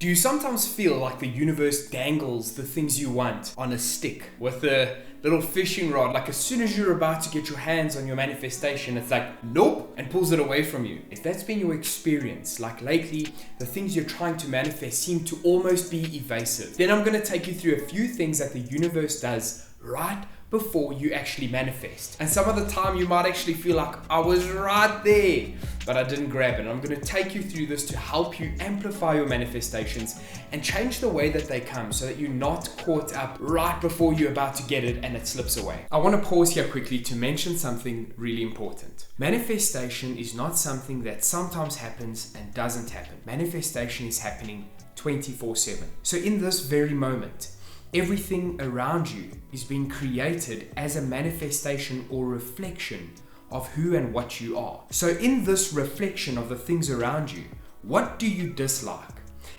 Do you sometimes feel like the universe dangles the things you want on a stick with a little fishing rod? Like as soon as you're about to get your hands on your manifestation, it's like, nope, and pulls it away from you. If that's been your experience, like lately, the things you're trying to manifest seem to almost be evasive, then I'm going to take you through a few things that the universe does right before you actually manifest. And some of the time you might actually feel like I was right there, but I didn't grab it. And I'm going to take you through this to help you amplify your manifestations and change the way that they come so that you're not caught up right before you're about to get it and it slips away. I want to pause here quickly to mention something really important. Manifestation is not something that sometimes happens and doesn't happen. Manifestation is happening 24/7. So in this very moment, everything around you is being created as a manifestation or reflection of who and what you are. So in this reflection of the things around you, what do you dislike?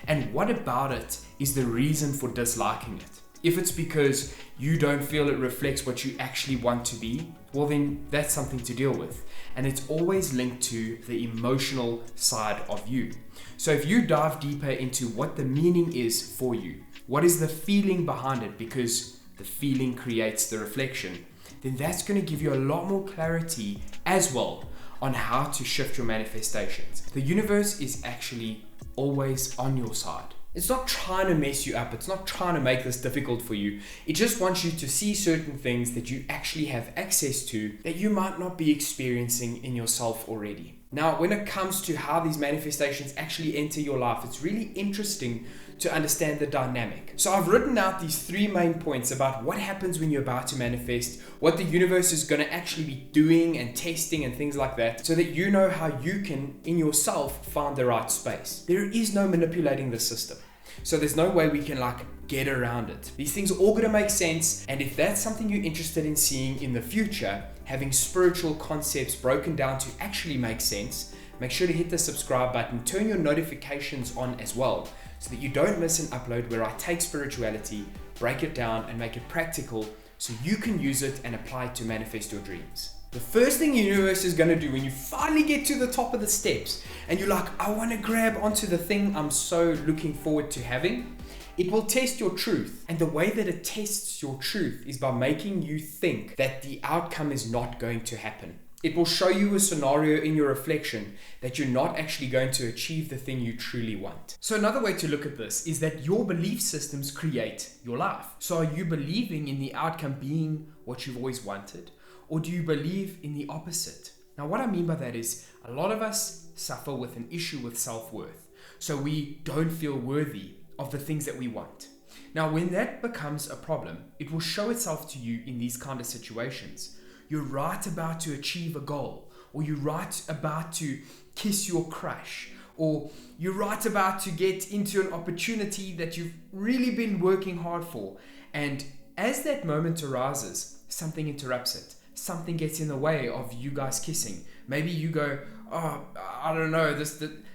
And what about it is the reason for disliking it? If it's because you don't feel it reflects what you actually want to be, well then that's something to deal with. And it's always linked to the emotional side of you. So if you dive deeper into what the meaning is for you, what is the feeling behind it, because the feeling creates the reflection, then that's going to give you a lot more clarity as well on how to shift your manifestations. The universe is actually always on your side. It's not trying to mess you up. It's not trying to make this difficult for you. It just wants you to see certain things that you actually have access to that you might not be experiencing in yourself already. Now, when it comes to how these manifestations actually enter your life, it's really interesting to understand the dynamic. So I've written out these 3 main points about what happens when you're about to manifest, what the universe is going to actually be doing and testing and things like that, so that you know how you can, in yourself, find the right space. There is no manipulating the system. So there's no way we can get around it. These things are all going to make sense. And if that's something you're interested in seeing in the future, having spiritual concepts broken down to actually make sense, make sure to hit the subscribe button, turn your notifications on as well, so that you don't miss an upload where I take spirituality, break it down and make it practical so you can use it and apply it to manifest your dreams. The first thing the universe is going to do when you finally get to the top of the steps and you're like, I want to grab onto the thing I'm so looking forward to having, it will test your truth. And the way that it tests your truth is by making you think that the outcome is not going to happen. It will show you a scenario in your reflection that you're not actually going to achieve the thing you truly want. So another way to look at this is that your belief systems create your life. So are you believing in the outcome being what you've always wanted? Or do you believe in the opposite? Now, what I mean by that is a lot of us suffer with an issue with self-worth. So we don't feel worthy of the things that we want. Now, when that becomes a problem, it will show itself to you in these kind of situations. You're right about to achieve a goal, or you're right about to kiss your crush, or you're right about to get into an opportunity that you've really been working hard for. And as that moment arises, something interrupts it. Something gets in the way of you guys kissing. Maybe you go, oh, I don't know,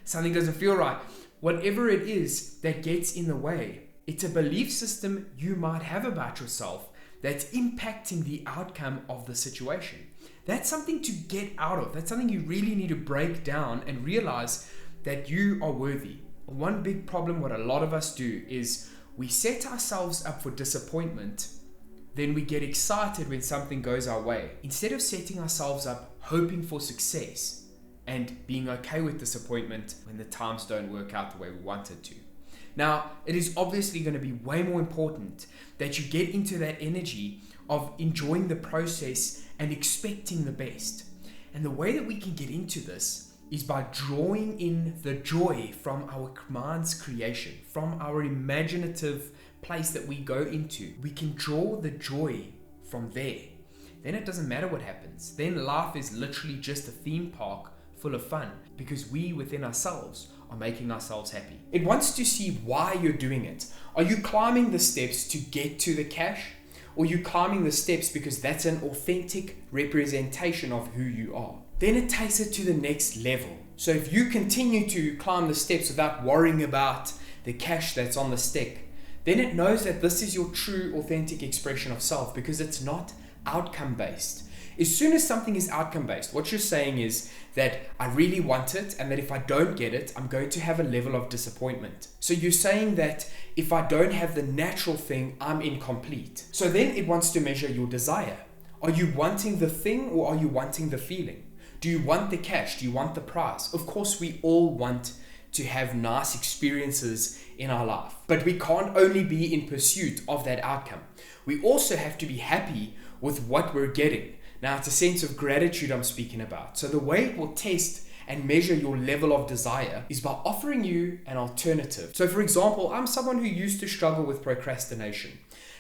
something doesn't feel right. Whatever it is that gets in the way, it's a belief system you might have about yourself that's impacting the outcome of the situation. That's something to get out of. That's something you really need to break down and realize that you are worthy. One big problem what a lot of us do is we set ourselves up for disappointment. Then we get excited when something goes our way, instead of setting ourselves up hoping for success and being okay with disappointment when the times don't work out the way we wanted to. Now, it is obviously going to be way more important that you get into that energy of enjoying the process and expecting the best. And the way that we can get into this is by drawing in the joy from our mind's creation, from our imaginative place that we go into. We can draw the joy from there. Then it doesn't matter what happens. Then life is literally just a theme park full of fun because we within ourselves are making ourselves happy. It wants to see why you're doing it. Are you climbing the steps to get to the cash? Or are you climbing the steps because that's an authentic representation of who you are? Then it takes it to the next level. So if you continue to climb the steps without worrying about the cash that's on the stick, then it knows that this is your true authentic expression of self because it's not outcome based. As soon as something is outcome-based, what you're saying is that I really want it, and that if I don't get it, I'm going to have a level of disappointment. So you're saying that if I don't have the natural thing, I'm incomplete. So then it wants to measure your desire. Are you wanting the thing, or are you wanting the feeling? Do you want the cash? Do you want the prize? Of course, we all want to have nice experiences in our life, but we can't only be in pursuit of that outcome. We also have to be happy with what we're getting. Now, it's a sense of gratitude I'm speaking about. So the way it will test and measure your level of desire is by offering you an alternative. So for example, I'm someone who used to struggle with procrastination.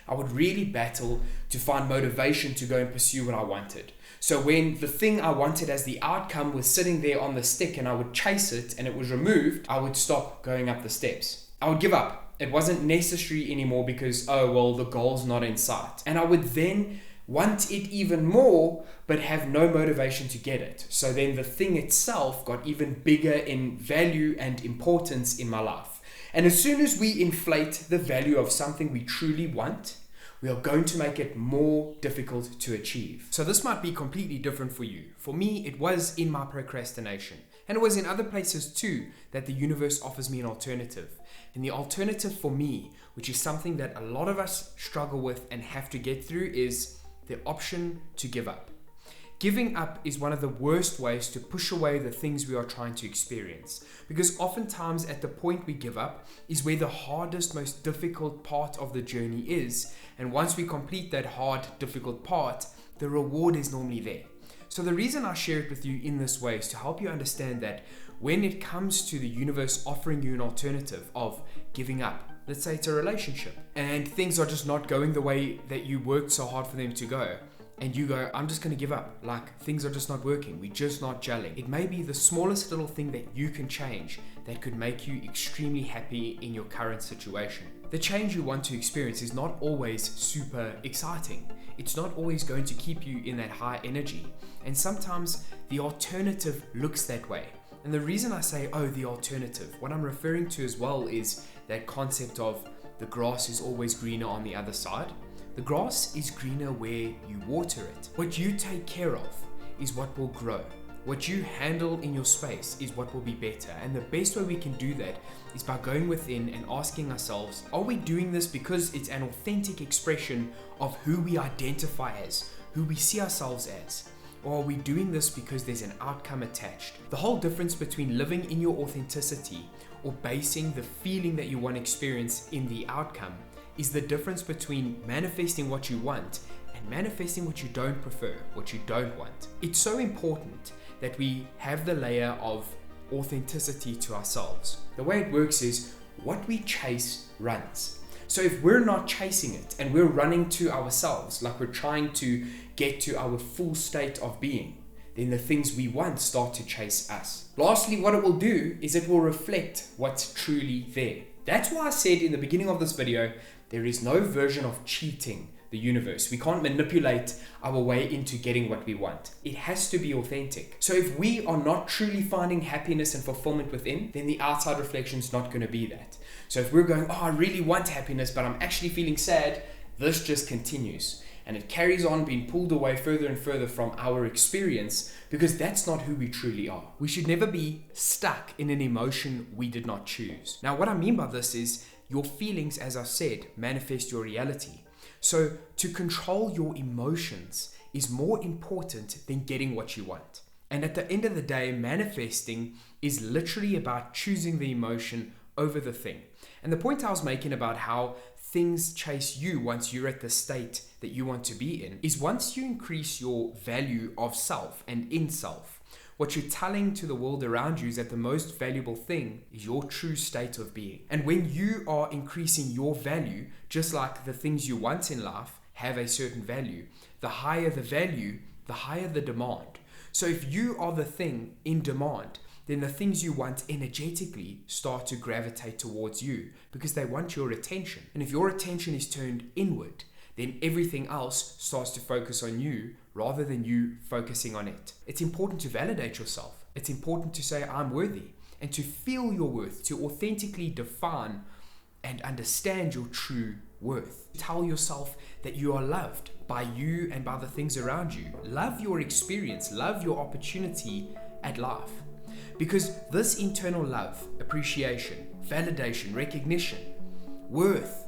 I would really battle to find motivation to go and pursue what I wanted. So when the thing I wanted as the outcome was sitting there on the stick and I would chase it and it was removed, I would stop going up the steps. I would give up. It wasn't necessary anymore because, oh, well, the goal's not in sight. And I would then want it even more, but have no motivation to get it. So then the thing itself got even bigger in value and importance in my life. And as soon as we inflate the value of something we truly want, we are going to make it more difficult to achieve. So this might be completely different for you. For me, it was in my procrastination. And it was in other places too that the universe offers me an alternative. And the alternative for me, which is something that a lot of us struggle with and have to get through, is the option to give up. Giving up is one of the worst ways to push away the things we are trying to experience, because oftentimes at the point we give up is where the hardest, most difficult part of the journey is, and once we complete that hard, difficult part, the reward is normally there. So the reason I share it with you in this way is to help you understand that when it comes to the universe offering you an alternative of giving up, let's say it's a relationship and things are just not going the way that you worked so hard for them to go, and you go, I'm just going to give up, like things are just not working, we're just not gelling. It may be the smallest little thing that you can change that could make you extremely happy in your current situation. The change you want to experience is not always super exciting. It's not always going to keep you in that high energy. And sometimes the alternative looks that way. And the reason I say, oh, the alternative, what I'm referring to as well is that concept of the grass is always greener on the other side. The grass is greener where you water it. What you take care of is what will grow. What you handle in your space is what will be better. And the best way we can do that is by going within and asking ourselves, are we doing this because it's an authentic expression of who we identify as, who we see ourselves as? Or are we doing this because there's an outcome attached? The whole difference between living in your authenticity or basing the feeling that you want to experience in the outcome is the difference between manifesting what you want and manifesting what you don't prefer, what you don't want. It's so important that we have the layer of authenticity to ourselves. The way it works is what we chase runs. So if we're not chasing it and we're running to ourselves, like we're trying to get to our full state of being, then the things we want start to chase us. Lastly, what it will do is it will reflect what's truly there. That's why I said in the beginning of this video, there is no version of cheating the universe. We can't manipulate our way into getting what we want. It has to be authentic. So if we are not truly finding happiness and fulfillment within, then the outside reflection is not going to be that. So if we're going, oh, I really want happiness, but I'm actually feeling sad, this just continues. And it carries on being pulled away further and further from our experience, because that's not who we truly are. We should never be stuck in an emotion we did not choose. Now, what I mean by this is your feelings, as I said, manifest your reality. So to control your emotions is more important than getting what you want. And at the end of the day, manifesting is literally about choosing the emotion over the thing. And the point I was making about how things chase you once you're at the state that you want to be in is once you increase your value of self and in self, what you're telling to the world around you is that the most valuable thing is your true state of being. And when you are increasing your value, just like the things you want in life have a certain value, the higher the value, the higher the demand. So if you are the thing in demand, then the things you want energetically start to gravitate towards you because they want your attention. And if your attention is turned inward, then everything else starts to focus on you rather than you focusing on it. It's important to validate yourself. It's important to say, I'm worthy, and to feel your worth, to authentically define and understand your true worth. Tell yourself that you are loved by you and by the things around you. Love your experience, love your opportunity at life. Because this internal love, appreciation, validation, recognition, worth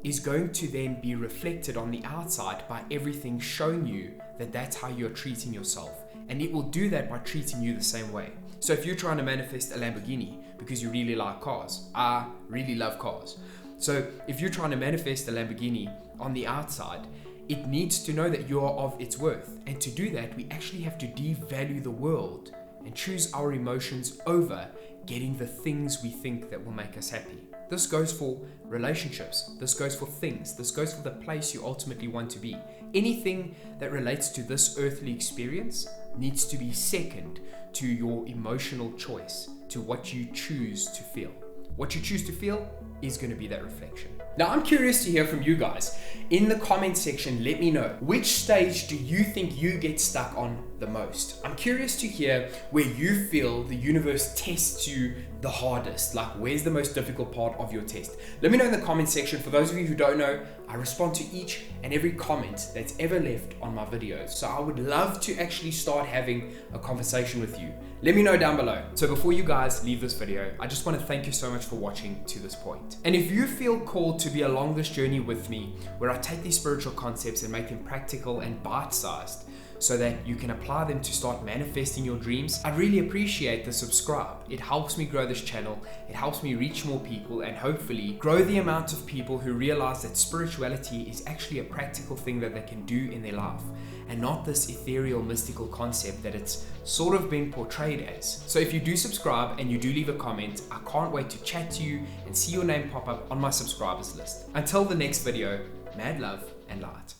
is going to then be reflected on the outside by everything showing you that that's how you're treating yourself. And it will do that by treating you the same way. So if you're trying to manifest a Lamborghini because you really like cars, I really love cars. So if you're trying to manifest a Lamborghini on the outside, it needs to know that you are of its worth. And to do that, we actually have to devalue the world and choose our emotions over getting the things we think that will make us happy. This goes for relationships, this goes for things, this goes for the place you ultimately want to be. Anything that relates to this earthly experience needs to be second to your emotional choice, to what you choose to feel. What you choose to feel is going to be that reflection. Now, I'm curious to hear from you guys. In the comment section, let me know, which stage do you think you get stuck on the most? I'm curious to hear where you feel the universe tests you the hardest. Like, where's the most difficult part of your test? Let me know in the comment section. For those of you who don't know, I respond to each and every comment that's ever left on my videos. So I would love to actually start having a conversation with you. Let me know down below. So before you guys leave this video, I just want to thank you so much for watching to this point. And if you feel called to be along this journey with me, where I take these spiritual concepts and make them practical and bite-sized, so that you can apply them to start manifesting your dreams, I'd really appreciate the subscribe. It helps me grow this channel, it helps me reach more people, and hopefully grow the amount of people who realize that spirituality is actually a practical thing that they can do in their life, and not this ethereal, mystical concept that it's sort of been portrayed as. So if you do subscribe and you do leave a comment, I can't wait to chat to you and see your name pop up on my subscribers list. Until the next video, mad love and light.